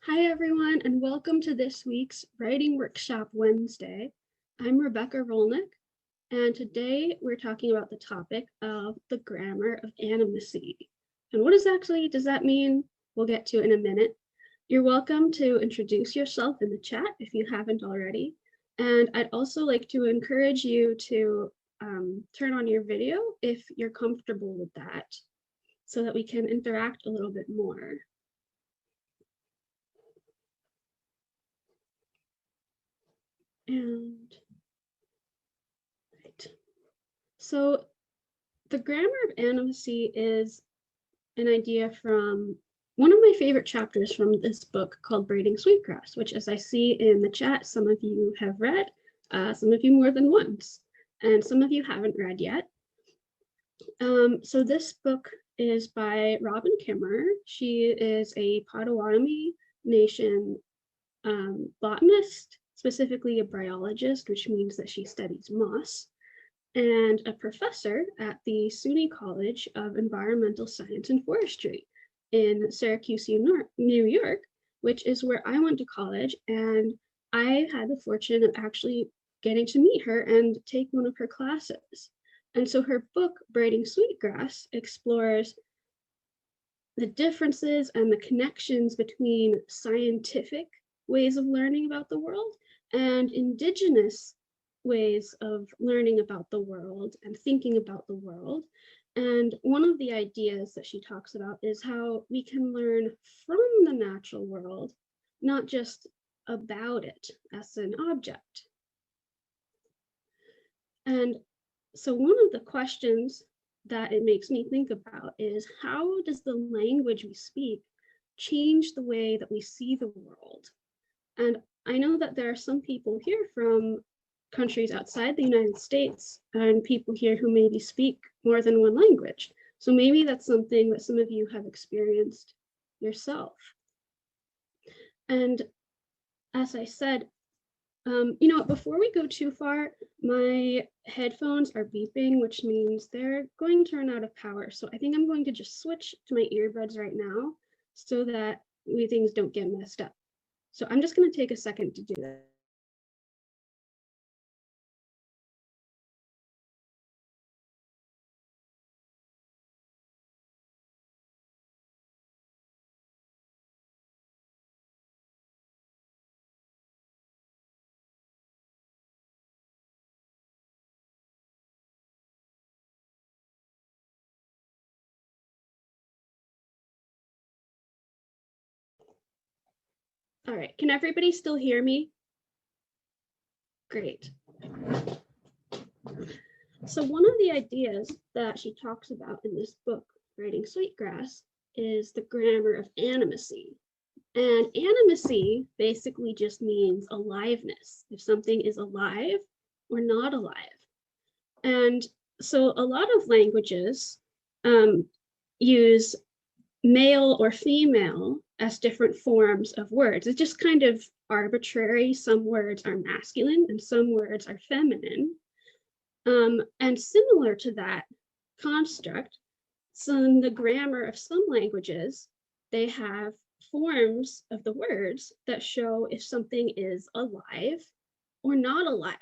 Hi everyone, and welcome to this week's Writing Workshop Wednesday. I'm Rebecca Rolnick, and today we're talking about the topic of the grammar of animacy. And what exactly does that mean? We'll get to in a minute. You're welcome to introduce yourself in the chat if you haven't already. And I'd also like to encourage you to turn on your video if you're comfortable with that, so that we can interact a little bit more. And right. So the grammar of animacy is an idea from one of my favorite chapters from this book called Braiding Sweetgrass, which, as I see in the chat, some of you have read, some of you more than once, and some of you haven't read yet. So this book is by Robin Kimmerer. She is a Potawatomi Nation botanist, specifically a bryologist, which means that she studies moss, and a professor at the SUNY College of Environmental Science and Forestry in Syracuse, New York, which is where I went to college. And I had the fortune of actually getting to meet her and take one of her classes. And so her book, Braiding Sweetgrass, explores the differences and the connections between scientific ways of learning about the world and indigenous ways of learning about the world and thinking about the world. And one of the ideas that she talks about is how we can learn from the natural world, not just about it as an object. And so one of the questions that it makes me think about is, how does the language we speak change the way that we see the world? And I know that there are some people here from countries outside the United States and people here who maybe speak more than one language. So maybe that's something that some of you have experienced yourself. And as I said, before we go too far, my headphones are beeping, which means they're going to run out of power. So I think I'm going to just switch to my earbuds right now so that things don't get messed up. So I'm just going to take a second to do that. All right, can everybody still hear me? Great. So one of the ideas that she talks about in this book, Braiding Sweetgrass, is the grammar of animacy. And animacy basically just means aliveness, if something is alive or not alive. And so a lot of languages use male or female as different forms of words. It's just kind of arbitrary. Some words are masculine and some words are feminine. And similar to that construct, so in the grammar of some languages, they have forms of the words that show if something is alive or not alive.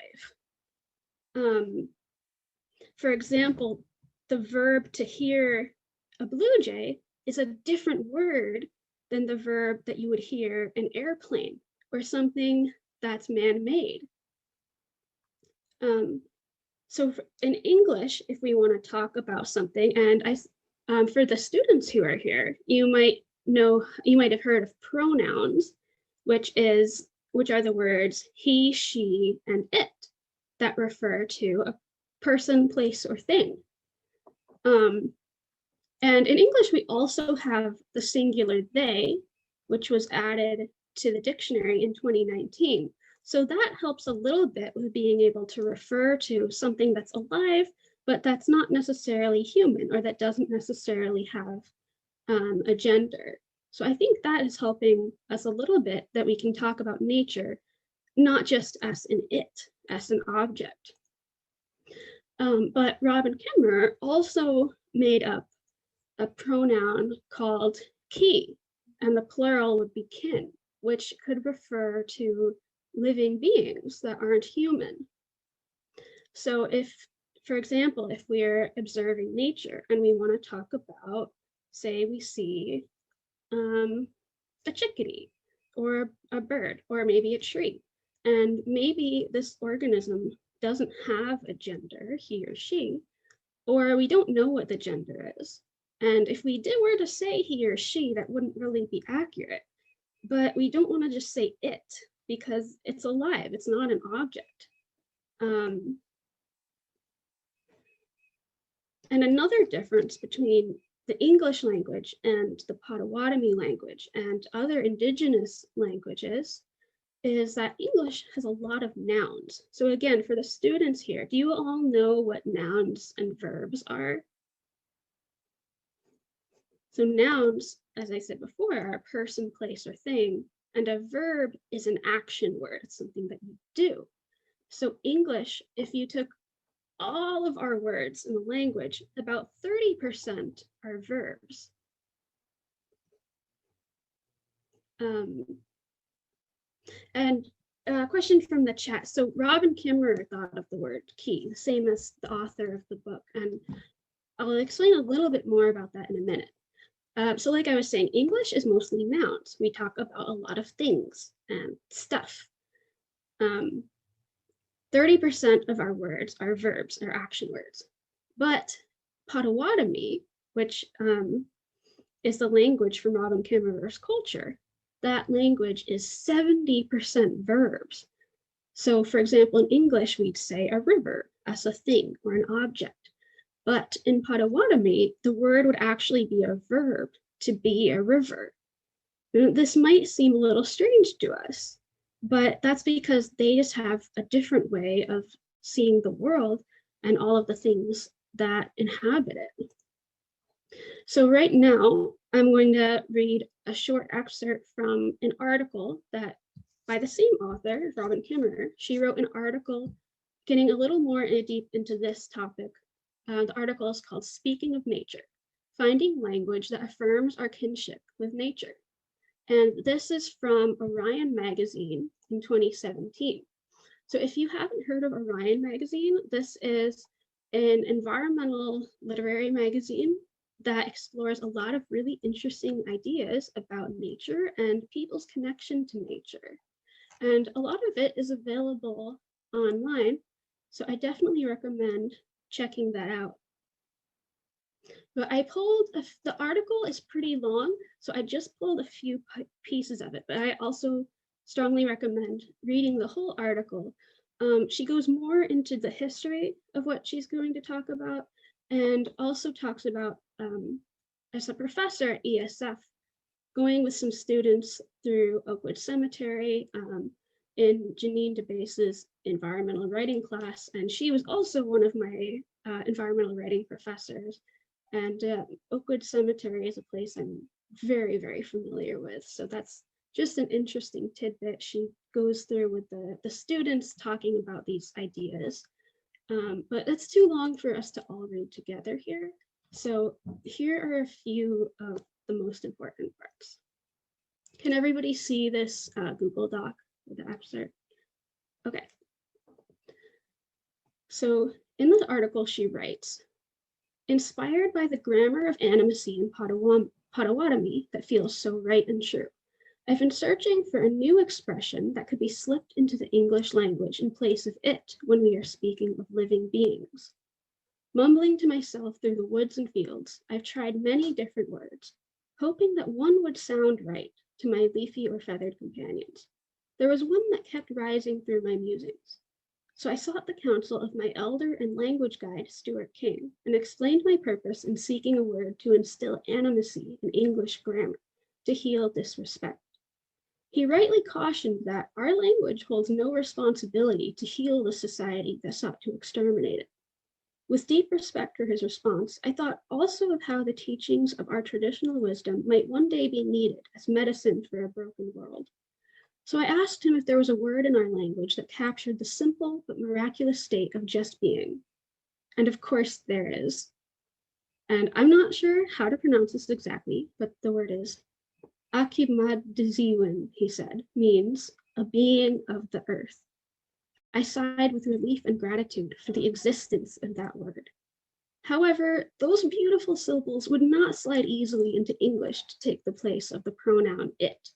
For example, the verb to hear a blue jay is a different word than the verb that you would hear an airplane or something that's man-made. So in English, if we want to talk about something, and for the students who are here, you might have heard of pronouns, which are the words he, she, and it that refer to a person, place, or thing. And in English, we also have the singular they, which was added to the dictionary in 2019. So that helps a little bit with being able to refer to something that's alive, but that's not necessarily human, or that doesn't necessarily have a gender. So I think that is helping us a little bit, that we can talk about nature, not just as an it, as an object. But Robin Kimmerer also made up a pronoun called ki, and the plural would be kin. which could refer to living beings that aren't human. So if, for example, if we're observing nature and we want to talk about, say we see a chickadee or a bird or maybe a tree, and maybe this organism doesn't have a gender, he or she, or we don't know what the gender is. And if we were to say he or she, that wouldn't really be accurate. But we don't want to just say it because it's alive, it's not an object. And another difference between the English language and the Potawatomi language and other indigenous languages is that English has a lot of nouns. So again, for the students here, do you all know what nouns and verbs are? So nouns, as I said before, are a person, place, or thing, and a verb is an action word. It's something that you do. So English, if you took all of our words in the language, about 30% are verbs. And a question from the chat. So Robin Kimmerer thought of the word key, the same as the author of the book. And I'll explain a little bit more about that in a minute. So like I was saying, English is mostly nouns. We talk about a lot of things and stuff. 30% of our words are verbs or action words. But Potawatomi, which is the language from Robin Kimmerer's culture, that language is 70% verbs. So for example, in English, we'd say a river as a thing or an object. But in Potawatomi, the word would actually be a verb, to be a river. This might seem a little strange to us, but that's because they just have a different way of seeing the world and all of the things that inhabit it. So right now, I'm going to read a short excerpt from an article that by the same author, Robin Kimmerer. She wrote an article getting a little more deep into this topic. The article is called Speaking of Nature, Finding Language That Affirms Our Kinship with Nature. And this is from Orion Magazine in 2017. So if you haven't heard of Orion Magazine, this is an environmental literary magazine that explores a lot of really interesting ideas about nature and people's connection to nature. And a lot of it is available online, so I definitely recommend checking that out. But I pulled, the article is pretty long, so I just pulled a few pieces of it, but I also strongly recommend reading the whole article. She goes more into the history of what she's going to talk about, and also talks about, as a professor at ESF, going with some students through Oakwood Cemetery in Janine DeBase's environmental writing class. And she was also one of my environmental writing professors. And Oakwood Cemetery is a place I'm very, very familiar with. So that's just an interesting tidbit. She goes through with the students talking about these ideas. But it's too long for us to all read together here. So here are a few of the most important parts. Can everybody see this Google Doc with the excerpt? Okay. So in this article, she writes, inspired by the grammar of animacy in Potawatomi that feels so right and true, I've been searching for a new expression that could be slipped into the English language in place of it when we are speaking of living beings. Mumbling to myself through the woods and fields, I've tried many different words, hoping that one would sound right to my leafy or feathered companions. There was one that kept rising through my musings. So I sought the counsel of my elder and language guide, Stuart King, and explained my purpose in seeking a word to instill animacy in English grammar, to heal disrespect. He rightly cautioned that our language holds no responsibility to heal the society that sought to exterminate it. With deep respect for his response, I thought also of how the teachings of our traditional wisdom might one day be needed as medicine for a broken world. So I asked him if there was a word in our language that captured the simple but miraculous state of just being. And of course there is. And I'm not sure how to pronounce this exactly, but the word is Akimadiziwin, he said, means a being of the earth. I sighed with relief and gratitude for the existence of that word. However, those beautiful syllables would not slide easily into English to take the place of the pronoun it.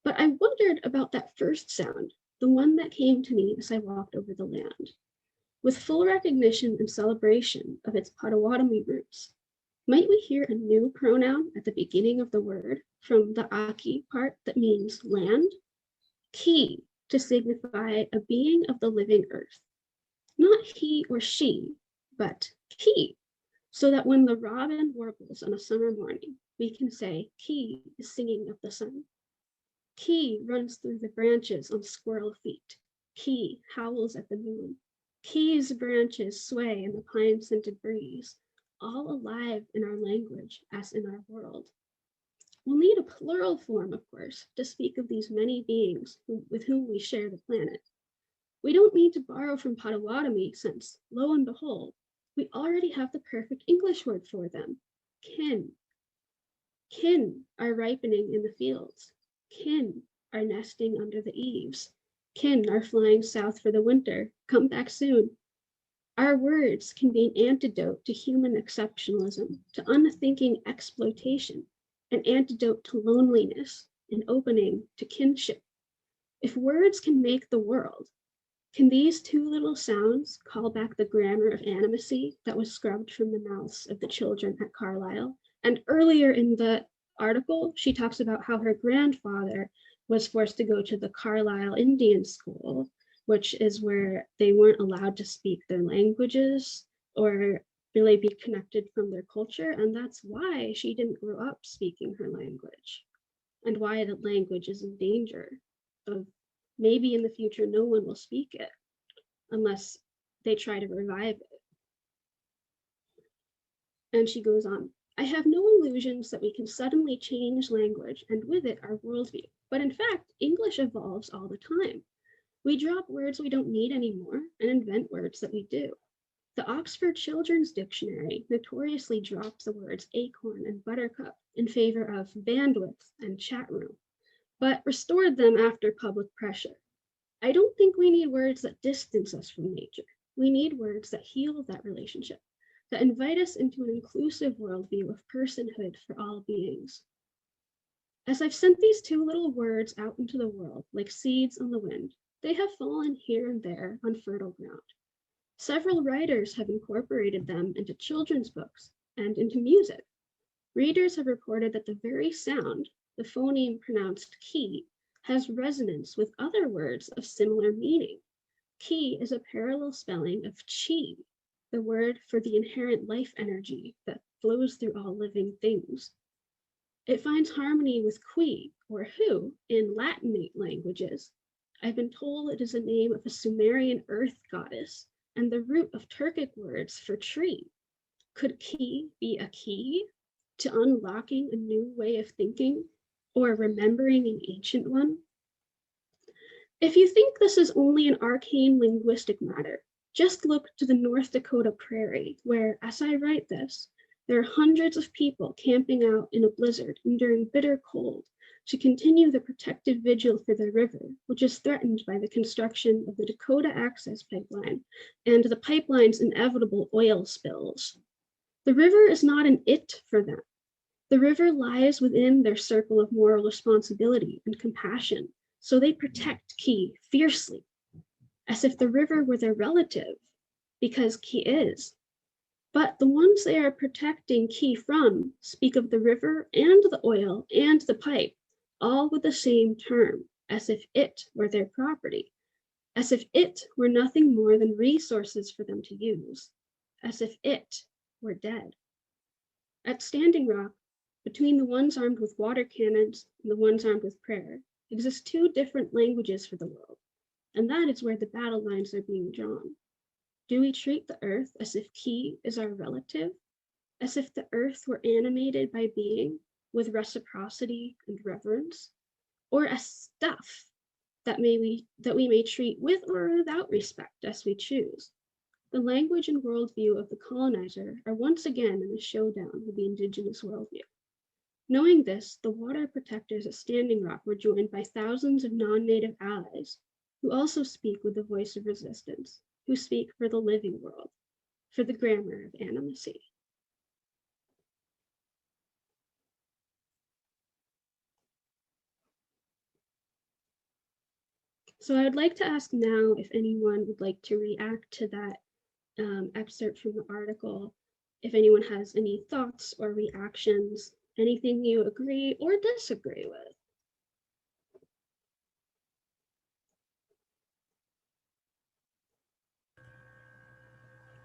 But I wondered about that first sound, the one that came to me as I walked over the land. With full recognition and celebration of its Potawatomi roots, might we hear a new pronoun at the beginning of the word from the Aki part that means land? Ki, to signify a being of the living earth. Not he or she, but ki, so that when the robin warbles on a summer morning, we can say ki is singing of the sun. Ki runs through the branches on squirrel feet. Ki howls at the moon. Ki's branches sway in the pine-scented breeze, all alive in our language as in our world. We'll need a plural form, of course, to speak of these many beings with whom we share the planet. We don't need to borrow from Potawatomi since, lo and behold, we already have the perfect English word for them, kin. Kin are ripening in the fields. Kin are nesting under the eaves. Kin are flying south for the winter. Come back soon. Our words can be an antidote to human exceptionalism, to unthinking exploitation, an antidote to loneliness, an opening to kinship. If words can make the world, can these two little sounds call back the grammar of animacy that was scrubbed from the mouths of the children at Carlisle? And earlier in the article, she talks about how her grandfather was forced to go to the Carlisle Indian School, which is where they weren't allowed to speak their languages or really be connected from their culture. And that's why she didn't grow up speaking her language, and why the language is in danger of maybe in the future no one will speak it unless they try to revive it. And she goes on, I have no illusions that we can suddenly change language and with it our worldview. But in fact, English evolves all the time. We drop words we don't need anymore and invent words that we do. The Oxford Children's Dictionary notoriously drops the words acorn and buttercup in favor of bandwidth and chat room, but restored them after public pressure. I don't think we need words that distance us from nature. We need words that heal that relationship, that invite us into an inclusive worldview of personhood for all beings. As I've sent these two little words out into the world like seeds on the wind, they have fallen here and there on fertile ground. Several writers have incorporated them into children's books and into music. Readers have reported that the very sound, the phoneme pronounced ki, has resonance with other words of similar meaning. Ki is a parallel spelling of chi, the word for the inherent life energy that flows through all living things. It finds harmony with qui, or who, in Latinate languages. I've been told it is a name of a Sumerian earth goddess and the root of Turkic words for tree. Could ki be a key to unlocking a new way of thinking or remembering an ancient one? If you think this is only an arcane linguistic matter, just look to the North Dakota prairie, where, as I write this, there are hundreds of people camping out in a blizzard enduring bitter cold to continue the protective vigil for the river, which is threatened by the construction of the Dakota Access Pipeline and the pipeline's inevitable oil spills. The river is not an it for them. The river lies within their circle of moral responsibility and compassion, so they protect ki fiercely, as if the river were their relative, because ki is. But the ones they are protecting ki from speak of the river and the oil and the pipe, all with the same term, as if it were their property, as if it were nothing more than resources for them to use, as if it were dead. At Standing Rock, between the ones armed with water cannons and the ones armed with prayer, exist two different languages for the world, and that is where the battle lines are being drawn. Do we treat the earth as if ki is our relative, as if the earth were animated by being with reciprocity and reverence, or as stuff that we may treat with or without respect as we choose? The language and worldview of the colonizer are once again in a showdown with the indigenous worldview. Knowing this, the water protectors at Standing Rock were joined by thousands of non-native allies who also speak with the voice of resistance, who speak for the living world, for the grammar of animacy. So I would like to ask now if anyone would like to react to that excerpt from the article, if anyone has any thoughts or reactions, anything you agree or disagree with.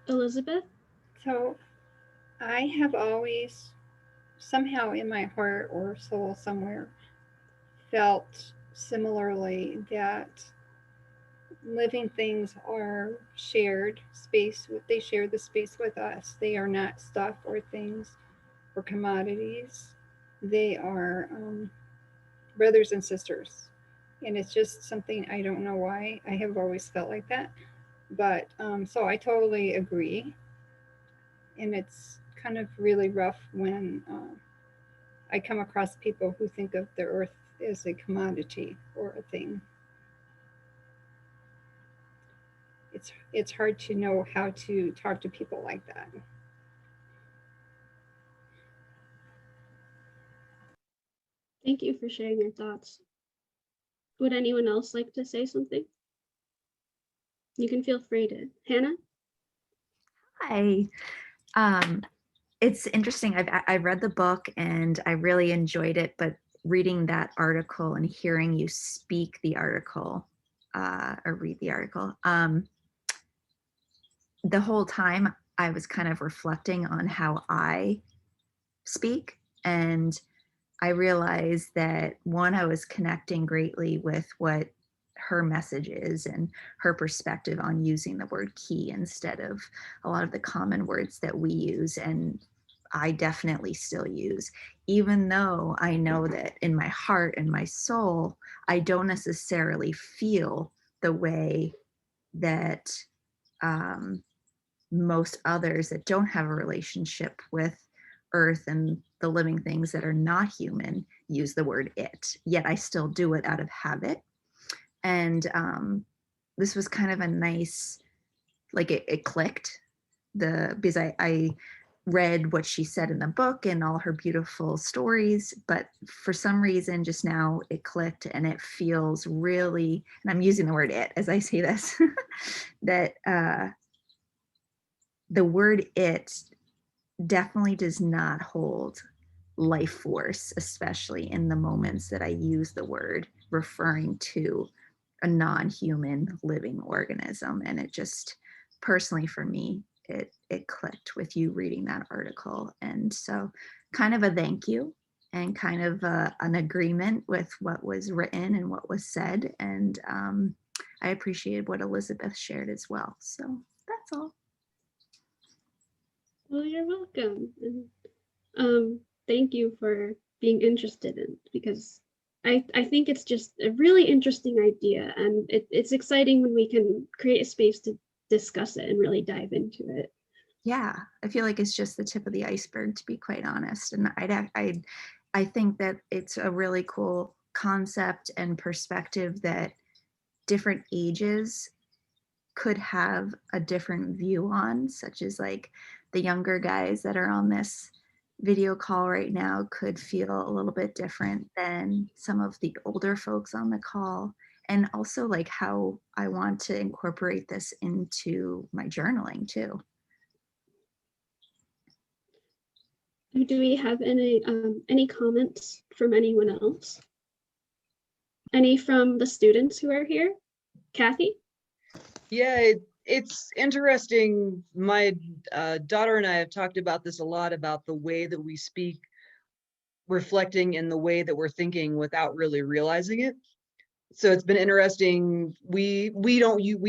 Elizabeth? So I have always, somehow in my heart or soul somewhere, felt similarly that living things are shared space. They share the space with us. They are not stuff or things or commodities. They are brothers and sisters. And it's just something, I don't know why. I have always felt like that. But so I totally agree. And it's kind of really rough when I come across people who think of the earth as a commodity or a thing. It's hard to know how to talk to people like that. Thank you for sharing your thoughts. Would anyone else like to say something? You can feel free to. Hannah? Hi. It's interesting. I've read the book and I really enjoyed it, but reading that article and hearing you speak the article or read the article, the whole time I was kind of reflecting on how I speak, and I realized that one, I was connecting greatly with what her message is and her perspective on using the word key instead of a lot of the common words that we use and I definitely still use, even though I know that in my heart and my soul, I don't necessarily feel the way that most others that don't have a relationship with earth and the living things that are not human use the word it, yet I still do it out of habit. And this was kind of a nice, like it clicked, because I read what she said in the book and all her beautiful stories, but for some reason just now it clicked and it feels really, and I'm using the word it as I say this, that the word it definitely does not hold life force, especially in the moments that I use the word referring to a non-human living organism. And it just, personally for me, it clicked with you reading that article. And so kind of a thank you and kind of an agreement with what was written and what was said. And I appreciated what Elizabeth shared as well. So that's all. Well, you're welcome. And thank you for being interested in, because I think it's just a really interesting idea, and it's exciting when we can create a space to discuss it and really dive into it. Yeah, I feel like it's just the tip of the iceberg, to be quite honest. And I think that it's a really cool concept and perspective that different ages could have a different view on, such as like the younger guys that are on this video call right now could feel a little bit different than some of the older folks on the call. And also like how I want to incorporate this into my journaling too. Do we have any comments from anyone else? Any from the students who are here? Kathy? Yeah, it's interesting. My daughter and I have talked about this a lot, about the way that we speak reflecting in the way that we're thinking without really realizing it. So it's been interesting. We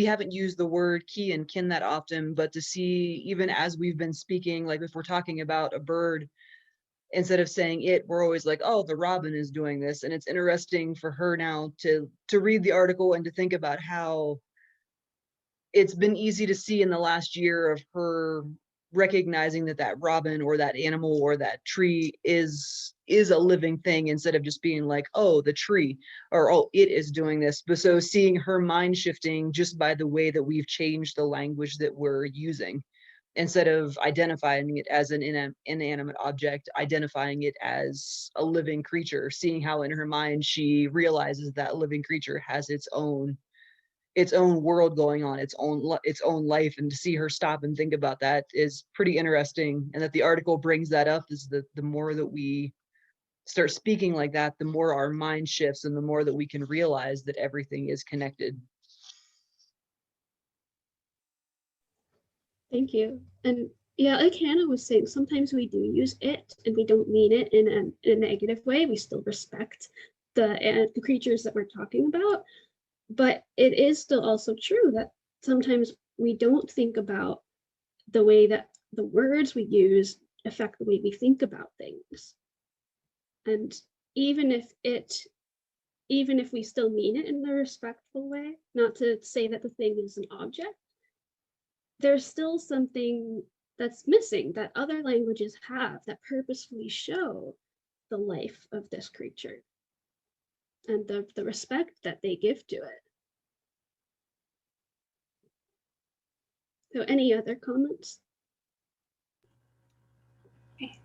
haven't used the word key and kin that often, but to see, even as we've been speaking, like if we're talking about a bird, instead of saying it, we're always like, oh, the robin is doing this. And it's interesting for her now to read the article and to think about how it's been easy to see in the last year of her recognizing that that robin or that animal or that tree is a living thing, instead of just being like, oh, the tree, or oh, it is doing this. But so seeing her mind shifting just by the way that we've changed the language that we're using, instead of identifying it as an inanimate object, identifying it as a living creature, seeing how in her mind she realizes that living creature has its own world going on, its own life. And to see her stop and think about that is pretty interesting. And that the article brings that up is that the more that we start speaking like that, the more our mind shifts and the more that we can realize that everything is connected. Thank you. And yeah, like Hannah was saying, sometimes we do use it and we don't mean it in a negative way. We still respect the creatures that we're talking about. But it is still also true that sometimes we don't think about the way that the words we use affect the way we think about things. And even if we still mean it in a respectful way, not to say that the thing is an object, there's still something that's missing that other languages have that purposefully show the life of this creature and the respect that they give to it. So any other comments?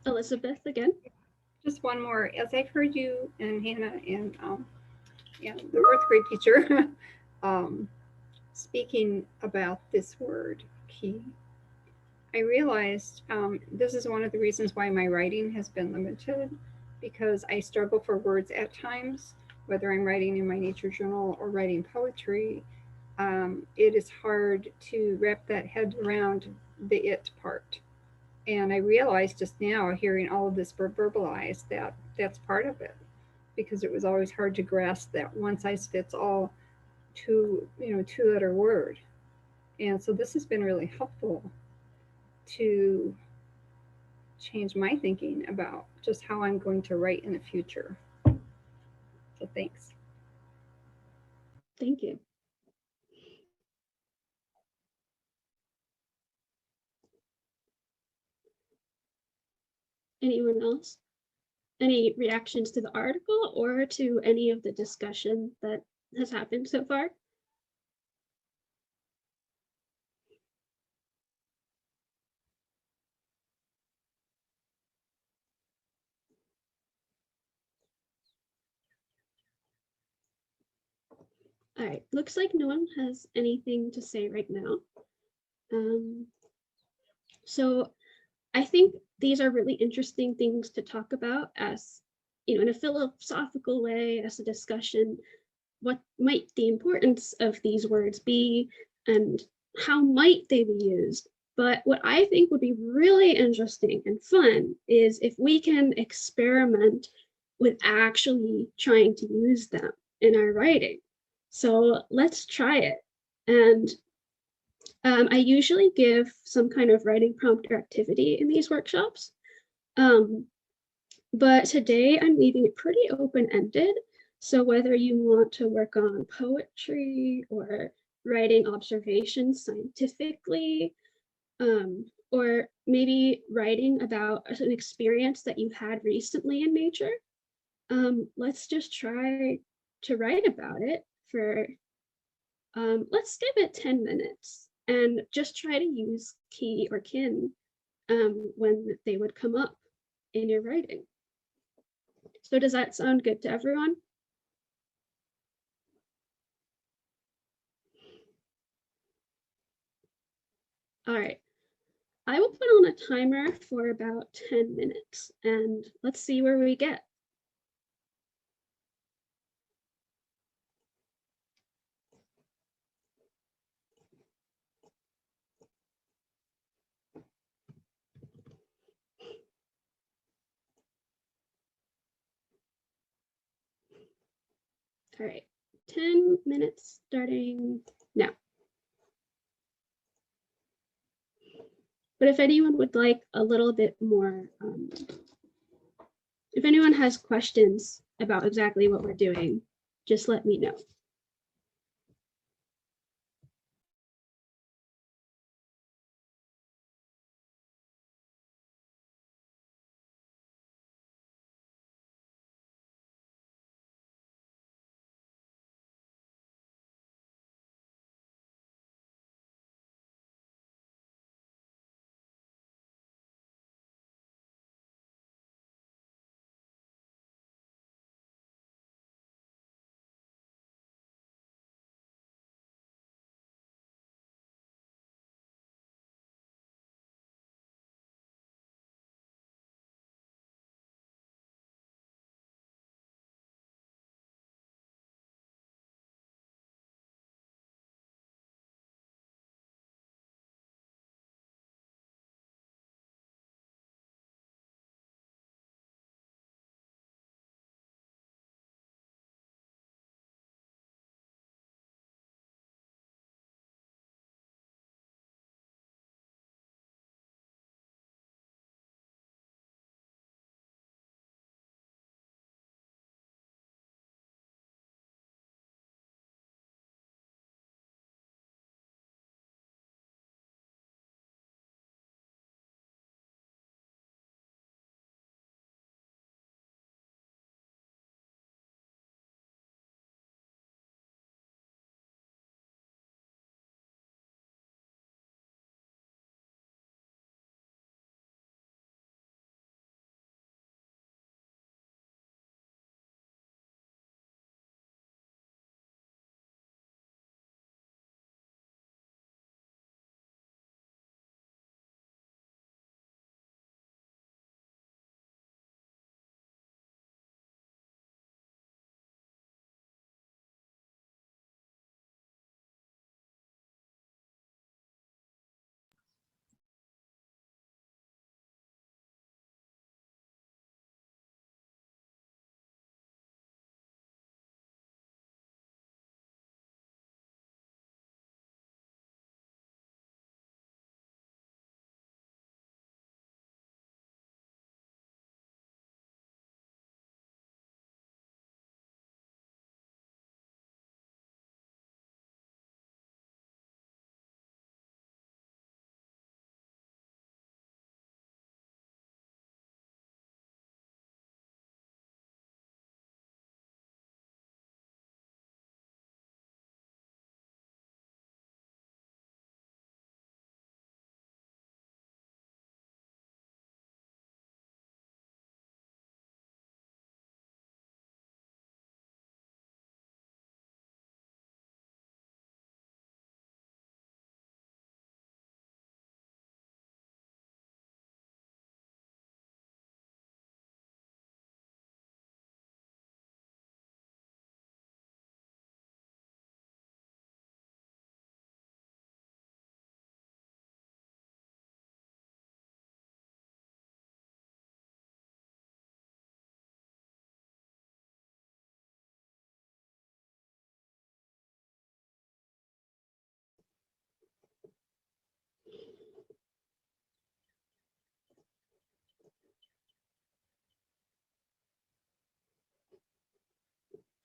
Elizabeth again. Just one more. As I've heard you and Hannah and the fourth grade teacher speaking about this word key, I realized this is one of the reasons why my writing has been limited, because I struggle for words at times, whether I'm writing in my nature journal or writing poetry. It is hard to wrap that head around the it part. And I realized just now, hearing all of this verbalized, that that's part of it, because it was always hard to grasp that one size fits all two-letter word. And so this has been really helpful to change my thinking about just how I'm going to write in the future. So thanks. Thank you. Anyone else? Any reactions to the article or to any of the discussion that has happened so far? All right, looks like no one has anything to say right now. So I think these are really interesting things to talk about, as in a philosophical way, as a discussion. What might the importance of these words be, and how might they be used? But what I think would be really interesting and fun is if we can experiment with actually trying to use them in our writing. So let's try it. And I usually give some kind of writing prompt or activity in these workshops. But today I'm leaving it pretty open-ended. So whether you want to work on poetry or writing observations scientifically, or maybe writing about an experience that you had recently in nature, let's just try to write about it for, let's give it 10 minutes and just try to use key or kin when they would come up in your writing. So does that sound good to everyone? All right, I will put on a timer for about 10 minutes and let's see where we get. All right, 10 minutes starting now. But if anyone would like a little bit more, if anyone has questions about exactly what we're doing, just let me know.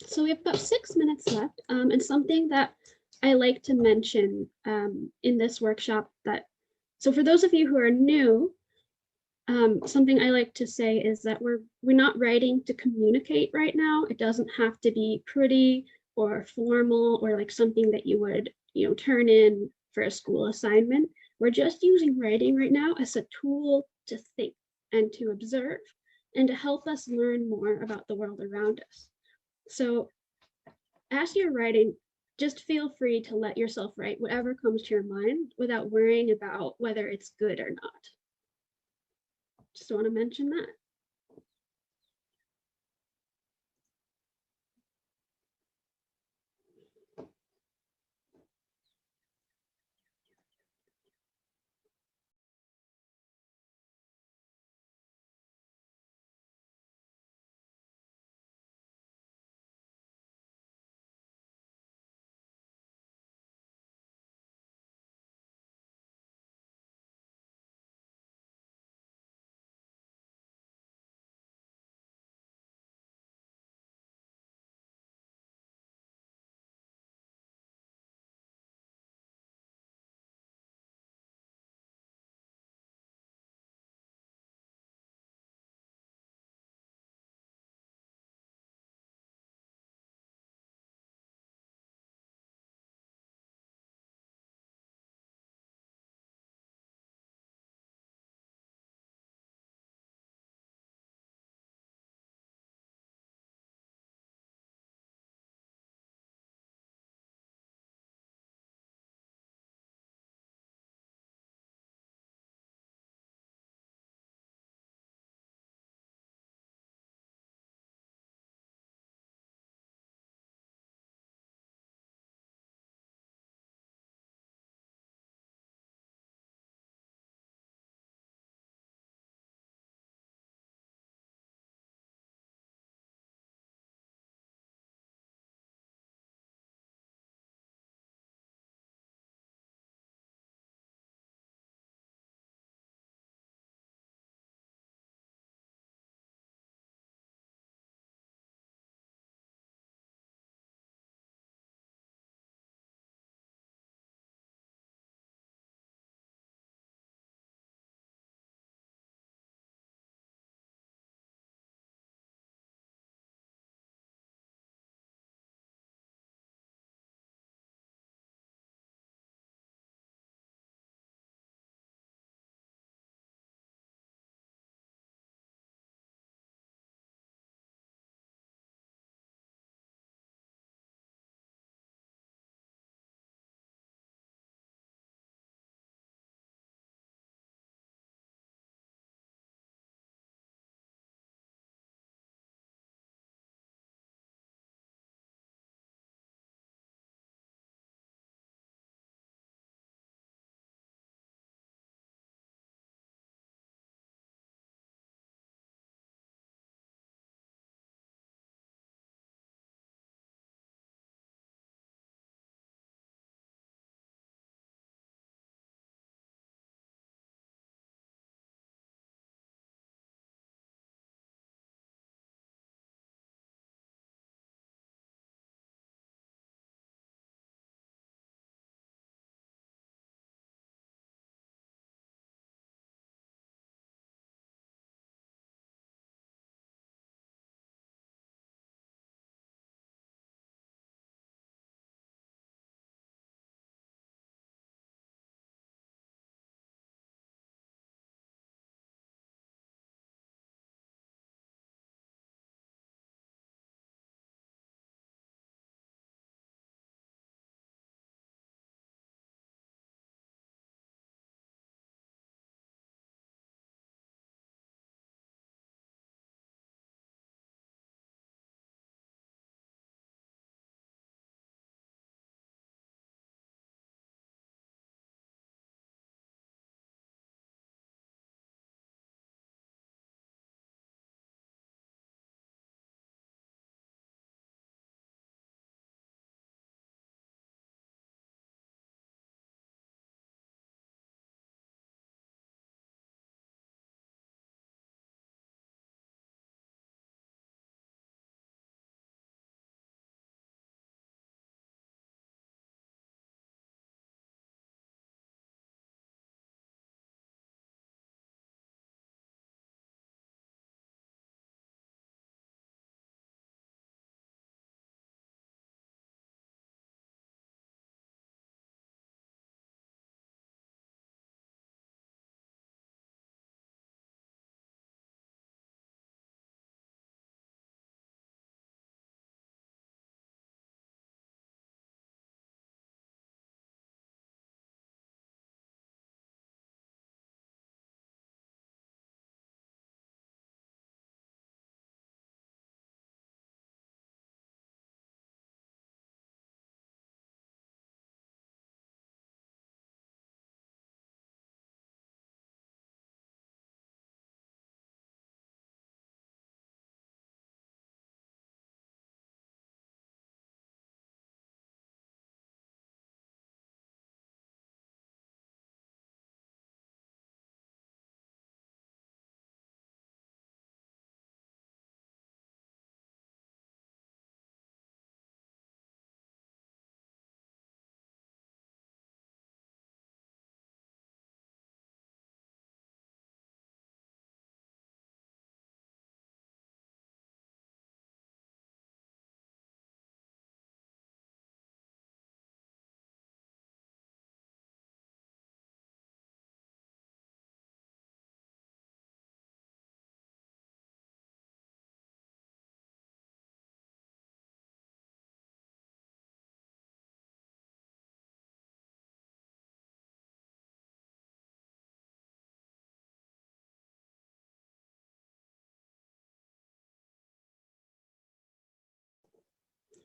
So we have about 6 minutes left, and something that I like to mention in this workshop so for those of you who are new, something I like to say is that we're not writing to communicate right now. It doesn't have to be pretty or formal or like something that you would, turn in for a school assignment. We're just using writing right now as a tool to think and to observe and to help us learn more about the world around us. So as you're writing, just feel free to let yourself write whatever comes to your mind without worrying about whether it's good or not. Just want to mention that.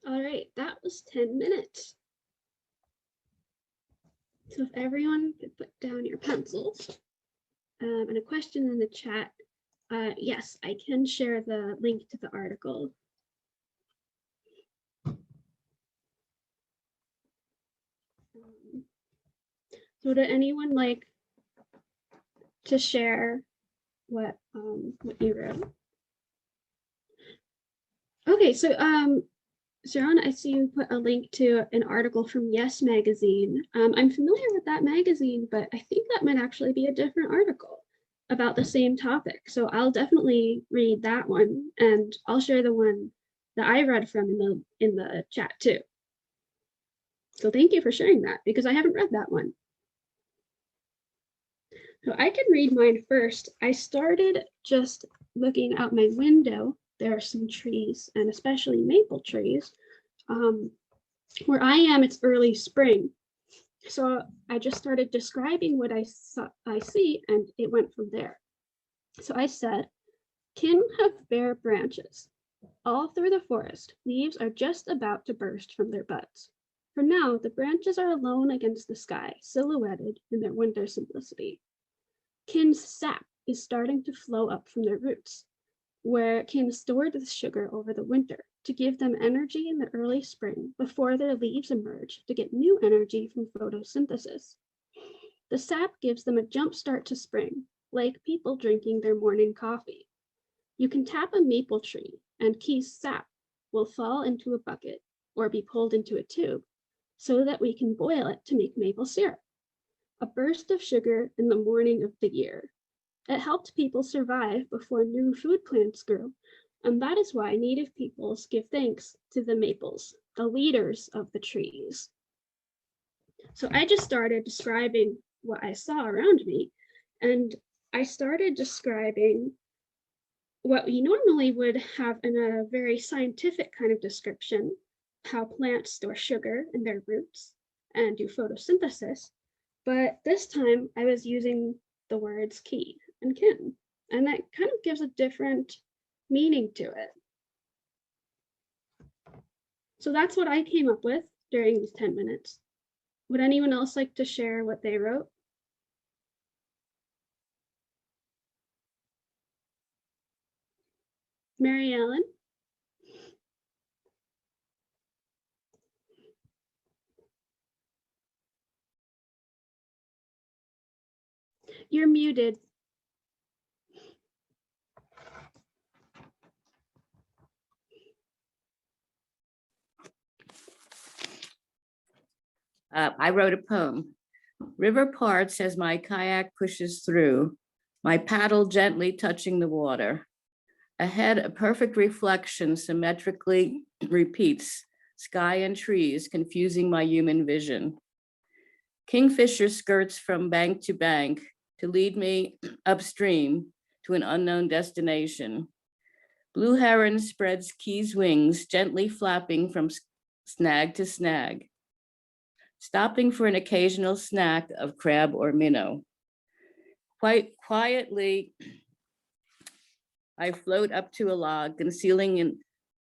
All right, that was 10 minutes. So if everyone could put down your pencils and a question in the chat. Yes, I can share the link to the article. So would anyone like to share what you wrote? Okay, so Sharon, I see you put a link to an article from Yes Magazine. I'm familiar with that magazine, but I think that might actually be a different article about the same topic. So I'll definitely read that one, and I'll share the one that I read from in the chat too. So thank you for sharing that, because I haven't read that one. So I can read mine first. I started just looking out my window. There are some trees, and especially maple trees. Where I am, it's early spring. So I just started describing what I see, and it went from there. So I said, kin have bare branches. All through the forest, leaves are just about to burst from their buds. For now, the branches are alone against the sky, silhouetted in their winter simplicity. Kin's sap is starting to flow up from their roots, where kin stored the sugar over the winter to give them energy in the early spring before their leaves emerge to get new energy from photosynthesis. The sap gives them a jump start to spring, like people drinking their morning coffee. You can tap a maple tree and Ki's sap will fall into a bucket or be pulled into a tube so that we can boil it to make maple syrup. A burst of sugar in the morning of the year. It helped people survive before new food plants grew, and that is why Native peoples give thanks to the maples, the leaders of the trees. So I just started describing what I saw around me, and I started describing what we normally would have in a very scientific kind of description, how plants store sugar in their roots and do photosynthesis. But this time I was using the words ki and kin, and that kind of gives a different meaning to it. So that's what I came up with during these 10 minutes. Would anyone else like to share what they wrote? Mary Ellen? You're muted. I wrote a poem. River parts as my kayak pushes through, my paddle gently touching the water. Ahead, a perfect reflection symmetrically repeats, sky and trees confusing my human vision. Kingfisher skirts from bank to bank to lead me upstream to an unknown destination. Blue heron spreads Ki's wings, gently flapping from snag to snag, stopping for an occasional snack of crab or minnow. Quite quietly, I float up to a log, concealing an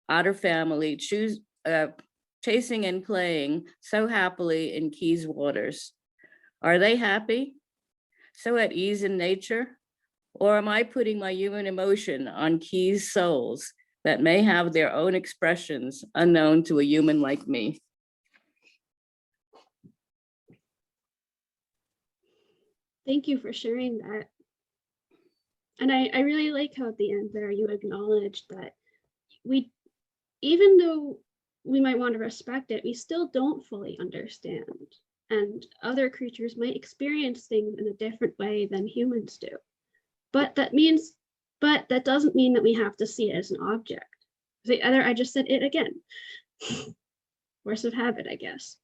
otter family, chasing and playing so happily in Ki's waters. Are they happy? So at ease in nature? Or am I putting my human emotion on Ki's souls that may have their own expressions unknown to a human like me? Thank you for sharing that. And I really like how at the end there you acknowledged that even though we might want to respect it, we still don't fully understand. And other creatures might experience things in a different way than humans do. But that doesn't mean that we have to see it as an object. I just said it again. Force of habit, I guess.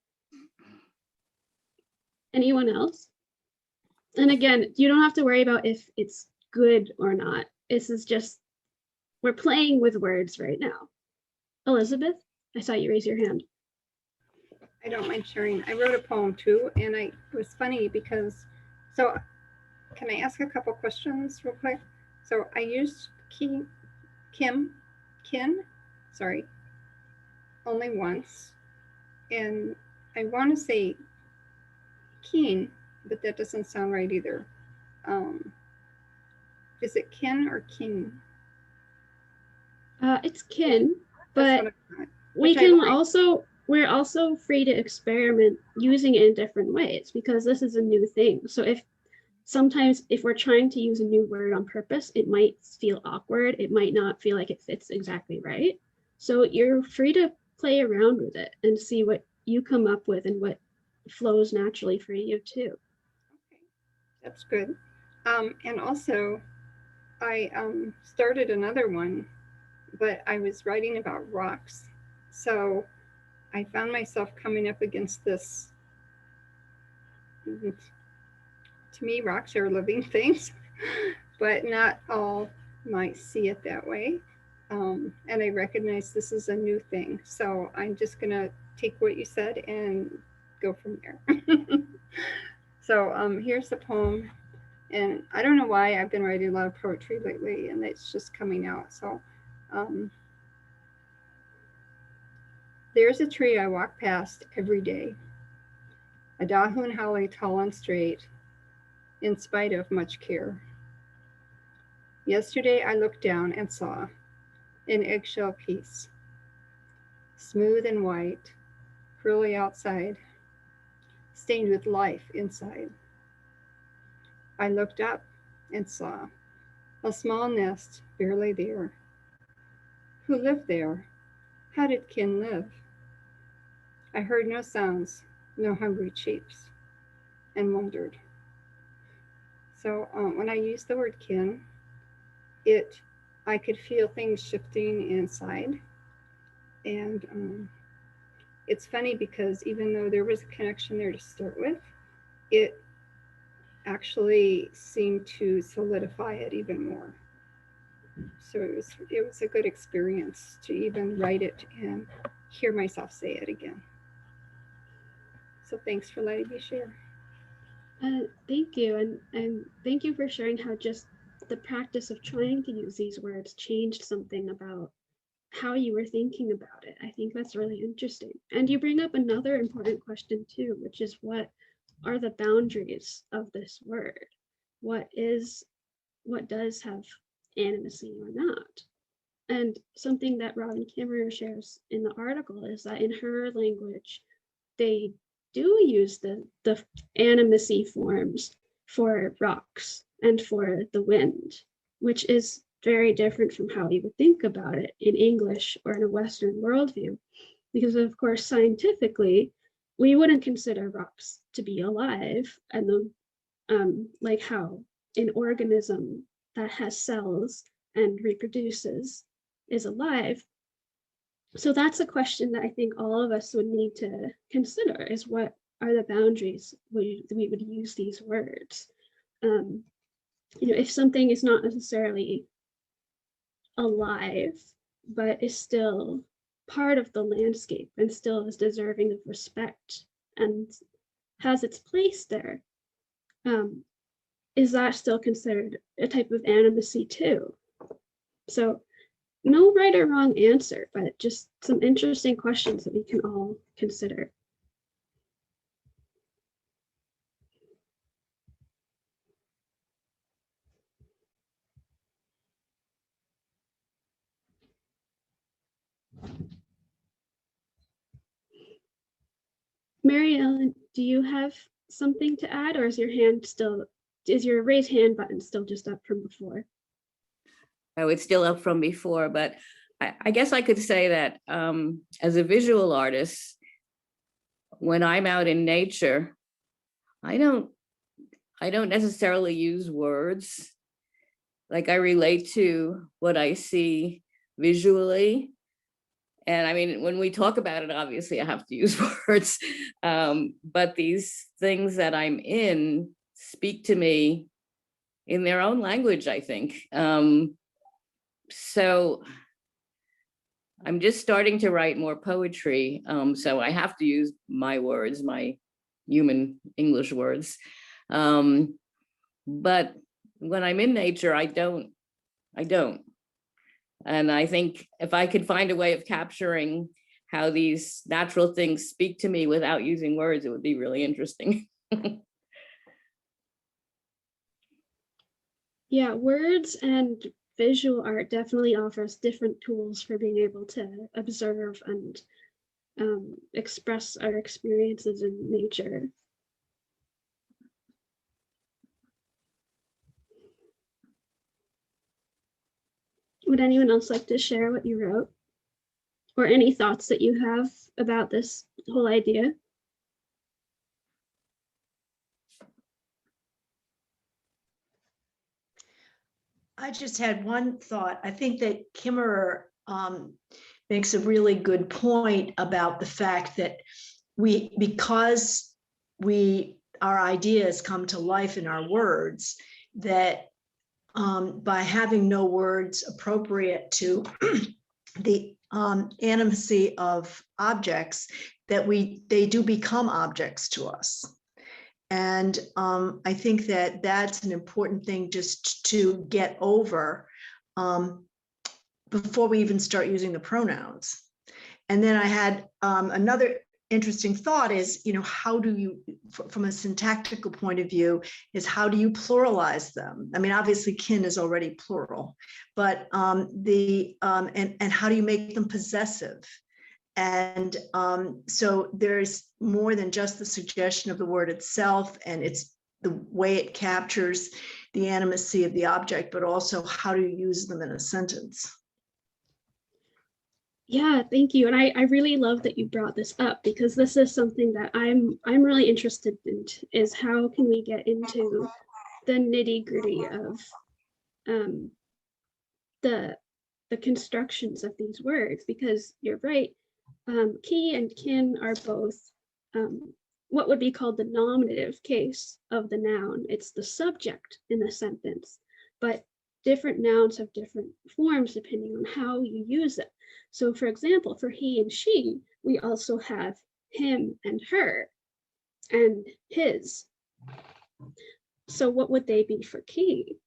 Anyone else? And again, you don't have to worry about if it's good or not. This is just, we're playing with words right now. Elizabeth, I saw you raise your hand. I don't mind sharing. I wrote a poem too, and it was funny because, so can I ask a couple questions real quick? So I used kin, only once, and I want to say keen, but that doesn't sound right either. Is it kin or king? It's kin, That's but what I thought. we Which I can like. also, we're also free to experiment using it in different ways because this is a new thing. So if sometimes if we're trying to use a new word on purpose, it might feel awkward. It might not feel like it fits exactly right. So you're free to play around with it and see what you come up with and what flows naturally for you too. Okay, that's good. And also, I started another one, but I was writing about rocks. So I found myself coming up against this. To me, rocks are living things, but not all might see it that way. And I recognize this is a new thing. So I'm just going to take what you said and go from there. So here's the poem. And I don't know why I've been writing a lot of poetry lately, and it's just coming out. So there's a tree I walk past every day, a Dahun holly tall and straight, in spite of much care. Yesterday I looked down and saw an eggshell piece, smooth and white, curly outside, stained with life inside. I looked up and saw a small nest barely there. Who lived there? How did kin live? I heard no sounds, no hungry cheeps, and wondered. So when I use the word kin, I could feel things shifting inside. And it's funny because even though there was a connection there to start with, it actually seemed to solidify it even more. So it was a good experience to even write it and hear myself say it again. So thanks for letting me share. Thank you, and thank you for sharing how just the practice of trying to use these words changed something about how you were thinking about it. I think that's really interesting. And you bring up another important question too, which is what are the boundaries of this word? What does have animacy or not? And something that Robin Kimmerer shares in the article is that in her language, they do use the animacy forms for rocks and for the wind, which is very different from how you would think about it in English or in a Western worldview. Because of course, scientifically, we wouldn't consider rocks to be alive, and like how an organism that has cells and reproduces is alive. So that's a question that I think all of us would need to consider is what are the boundaries we would use these words. If something is not necessarily alive, but is still part of the landscape and still is deserving of respect and has its place there, is that still considered a type of animacy too? So no right or wrong answer, but just some interesting questions that we can all consider. Mary Ellen, do you have something to add, or is your raised hand button still just up from before? Oh, it's still up from before, but I guess I could say that as a visual artist, when I'm out in nature, I don't necessarily use words. Like I relate to what I see visually. And I mean, when we talk about it, obviously I have to use words, but these things that I'm in speak to me in their own language, I think. So I'm just starting to write more poetry. So I have to use my words, my human English words. But when I'm in nature, I don't. And I think if I could find a way of capturing how these natural things speak to me without using words, it would be really interesting. Yeah, words and visual art definitely offers different tools for being able to observe and express our experiences in nature. Would anyone else like to share what you wrote? Or any thoughts that you have about this whole idea? I just had one thought. I think that Kimmerer makes a really good point about the fact that because our ideas come to life in our words, that by having no words appropriate to the animacy of objects, that they do become objects to us. And I think that that's an important thing just to get over before we even start using the pronouns. And then I had another interesting thought is, how do you, from a syntactical point of view, is how do you pluralize them? I mean, obviously kin is already plural, but and how do you make them possessive? And so there's more than just the suggestion of the word itself, and it's the way it captures the animacy of the object, but also how do you use them in a sentence? Yeah, thank you. And I really love that you brought this up, because this is something that I'm really interested in, is how can we get into the nitty-gritty of the constructions of these words, because you're right. Ki and kin are both what would be called the nominative case of the noun. It's the subject in the sentence, but different nouns have different forms depending on how you use it. So for example, for he and she, we also have him and her and his. So what would they be for ki?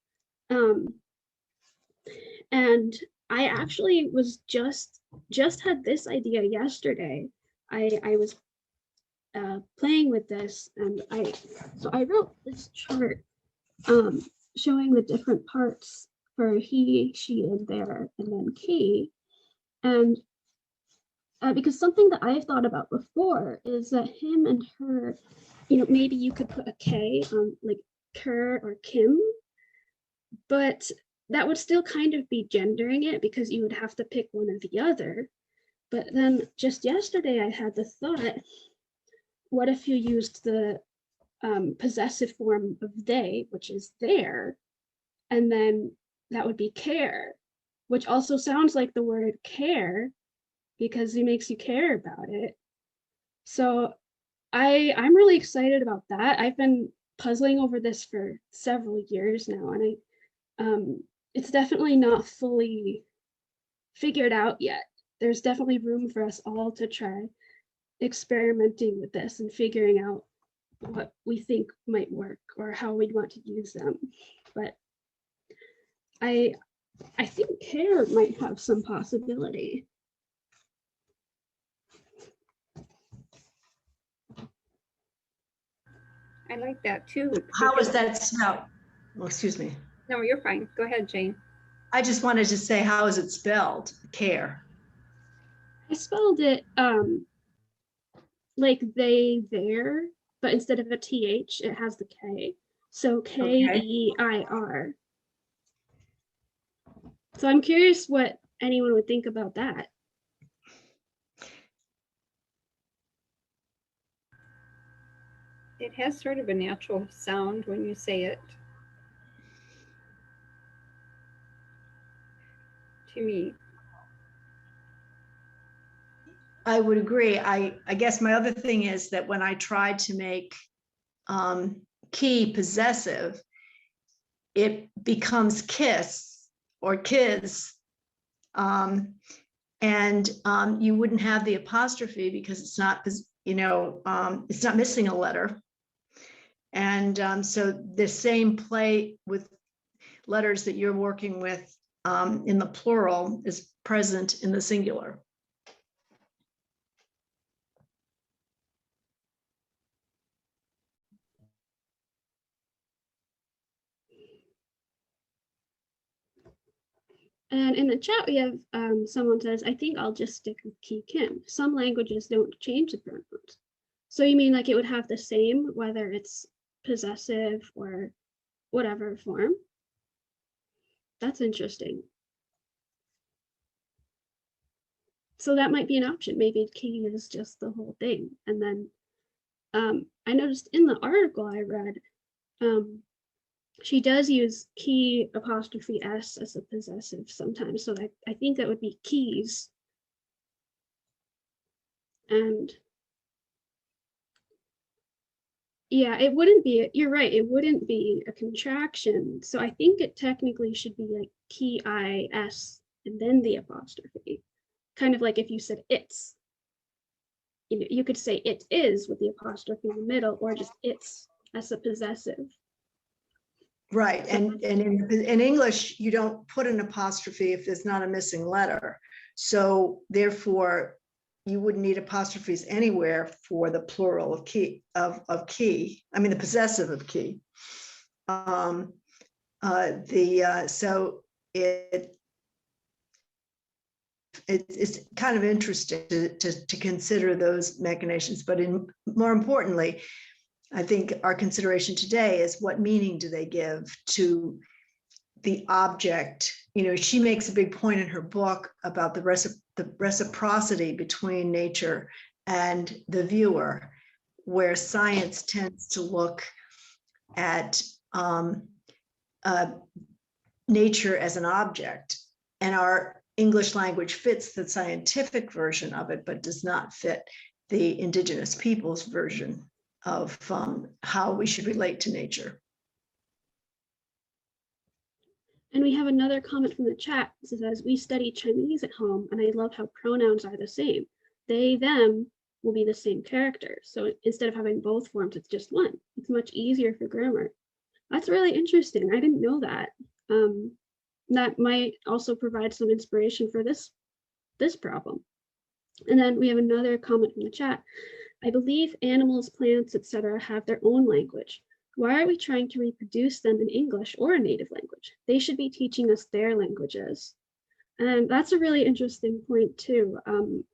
And I actually was just had this idea yesterday. I was playing with this, and I wrote this chart showing the different parts for he, she, and there, and then ki. And because something that I've thought about before is that him and her, maybe you could put a K on like Kerr or Kim, but that would still kind of be gendering it, because you would have to pick one or the other. But then just yesterday I had the thought, what if you used the possessive form of they, which is there, and then that would be care, which also sounds like the word care, because it makes you care about it. So I'm really excited about that. I've been puzzling over this for several years now, and it's definitely not fully figured out yet. There's definitely room for us all to try experimenting with this and figuring out what we think might work or how we'd want to use them. But I think care might have some possibility. I like that too. How is that spelled? Well, excuse me. No, you're fine. Go ahead, Jane. I just wanted to say, how is it spelled? Care. I spelled it like they, there, but instead of a TH, it has the K. So K-E-I-R. So I'm curious what anyone would think about that. It has sort of a natural sound when you say it. To me. I would agree. I guess my other thing is that when I tried to make ki possessive, it becomes kiss or kids. And you wouldn't have the apostrophe because it's not, it's not missing a letter. And so the same play with letters that you're working with in the plural is present in the singular. And in the chat, we have someone says, I think I'll just stick with Ki Kim. Some languages don't change the pronouns. So you mean like it would have the same, whether it's possessive or whatever form? That's interesting. So that might be an option. Maybe Ki is just the whole thing. And then I noticed in the article I read, she does use Ki apostrophe S as a possessive sometimes. So I think that would be keys. And yeah, it wouldn't be, you're right, it wouldn't be a contraction. So I think it technically should be like Ki I-S and then the apostrophe. Kind of like if you said it's. You know, you could say it is with the apostrophe in the middle, or just it's as a possessive. Right, and in English, you don't put an apostrophe if there's not a missing letter. So therefore, you wouldn't need apostrophes anywhere for the plural of key, I mean, the possessive of key. So it's kind of interesting to consider those machinations, but more importantly, I think our consideration today is what meaning do they give to the object? You know, she makes a big point in her book about the reciprocity between nature and the viewer, where science tends to look at nature as an object, and our English language fits the scientific version of it, but does not fit the indigenous people's version of how we should relate to nature. And we have another comment from the chat that says, we study Chinese at home, and I love how pronouns are the same. They, them will be the same character. So instead of having both forms, it's just one. It's much easier for grammar. That's really interesting. I didn't know that. That might also provide some inspiration for this problem. And then we have another comment from the chat. I believe animals, plants, etc. have their own language. Why are we trying to reproduce them in English or a native language? They should be teaching us their languages. And that's a really interesting point too.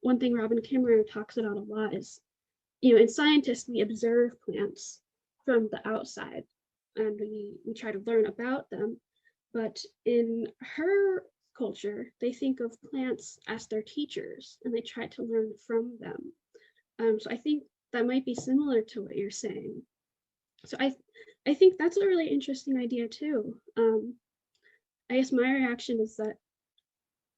One thing Robin Kimmerer talks about a lot is, you know, in scientists, we observe plants from the outside and we try to learn about them. But in her culture, they think of plants as their teachers and they try to learn from them. So I think that might be similar to what you're saying. So I think that's a really interesting idea too. I guess my reaction is that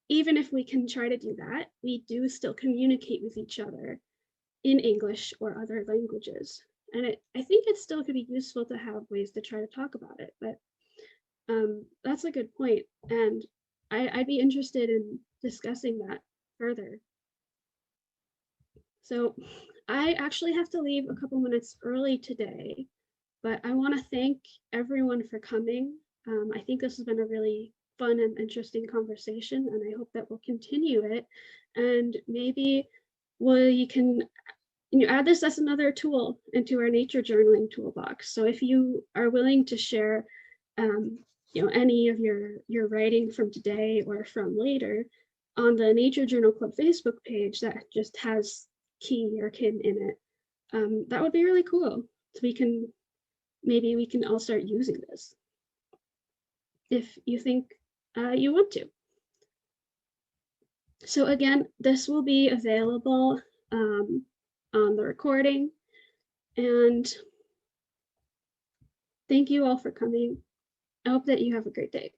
even if we can try to do that, we do still communicate with each other in English or other languages. And I think it still could be useful to have ways to try to talk about it, but that's a good point. And I'd be interested in discussing that further. So I actually have to leave a couple minutes early today, but I want to thank everyone for coming. I think this has been a really fun and interesting conversation, and I hope that we'll continue it. And maybe we can add this as another tool into our nature journaling toolbox. So if you are willing to share any of your writing from today or from later on the Nature Journal Club Facebook page that just has Ki or Kim in it, that would be really cool. So maybe we can all start using this if you think you want to. So again, this will be available on the recording, and thank you all for coming. I hope that you have a great day.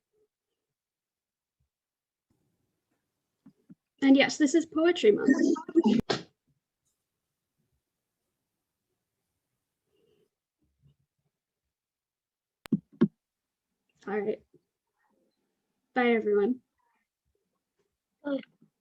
And yes, this is Poetry Month. All right. Bye, everyone. Bye.